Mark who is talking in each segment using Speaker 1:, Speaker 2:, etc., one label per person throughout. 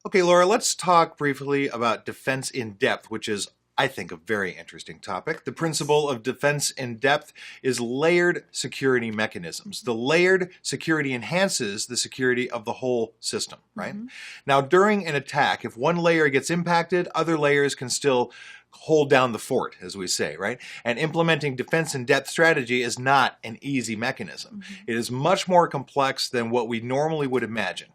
Speaker 1: Okay, Laura, let's talk briefly about defense in depth, which is, I think, a very interesting topic. The principle of defense in depth is layered security mechanisms. The layered security enhances the security of the whole system, right? Now, during an attack, if one layer gets impacted, other layers can still hold down the fort, as we say, right? And implementing defense in depth strategy is not an easy mechanism. It is much more complex than what we normally would imagine.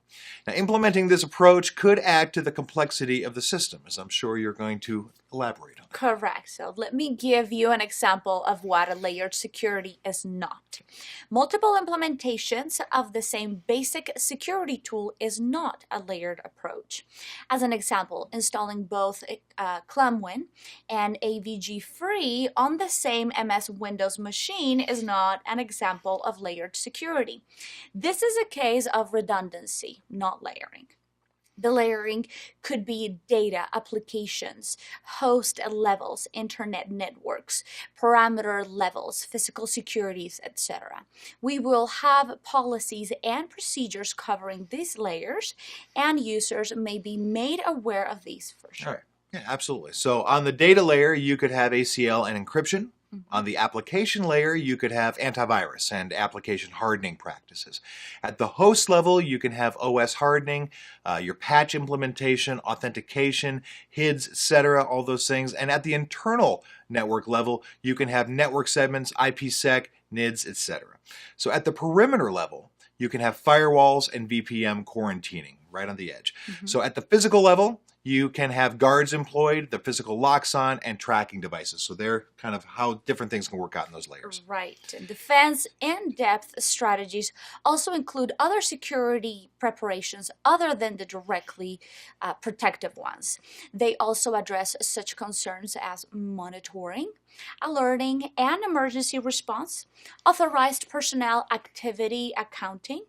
Speaker 1: Now, implementing this approach could add to the complexity of the system, as I'm sure you're going to elaborate on.
Speaker 2: Correct. So let me give you an example of what a layered security is not. Multiple implementations of the same basic security tool is not a layered approach. As an example, installing both ClamWin and AVG-free on the same MS Windows machine is not an example of layered security. This is a case of redundancy, not layering. The layering could be data, applications, host levels, internet networks, parameter levels, physical securities, etc. We will have policies and procedures covering these layers, and users may be made aware of these for sure.
Speaker 1: All right. Yeah, absolutely. So on the data layer, you could have ACL and encryption. On the application layer, you could have antivirus and application hardening practices. At the host level, you can have OS hardening, your patch implementation, authentication, HIDs, etc., all those things. And at the internal network level, you can have network segments, IPsec, NIDs, etc. So at the perimeter level, you can have firewalls and VPN quarantining right on the edge. So at the physical level, you can have guards employed, the physical locks on, and tracking devices. So they're kind of how different things can work out in those layers.
Speaker 2: Right. And defense in-depth strategies also include other security preparations other than the directly protective ones. They also address such concerns as monitoring, alerting and emergency response, authorized personnel activity accounting,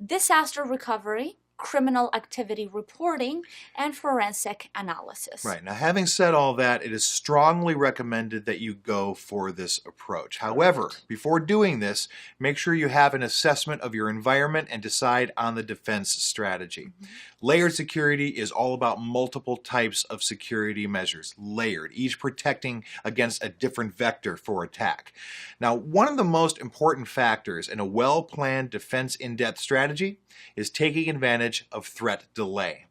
Speaker 2: disaster recovery, criminal activity reporting, and forensic analysis.
Speaker 1: Right. Now, having said all that, it is strongly recommended that you go for this approach. However, before doing this, make sure you have an assessment of your environment and decide on the defense strategy. Layered security is all about multiple types of security measures, layered, each protecting against a different vector for attack. Now, one of the most important factors in a well-planned defense in-depth strategy is taking advantage of threat delay.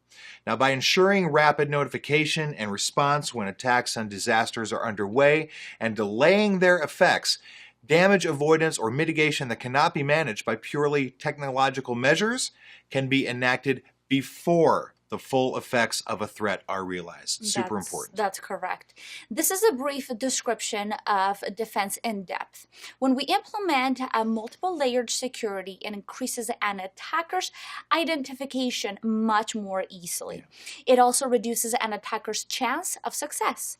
Speaker 1: Now, by ensuring rapid notification and response when attacks and disasters are underway and delaying their effects, damage avoidance or mitigation that cannot be managed by purely technological measures can be enacted before the full effects of a threat are realized. Super important.
Speaker 2: That's correct. This is a brief description of defense in depth. When we implement a multiple layered security, it increases an attacker's identification much more easily. It also reduces an attacker's chance of success.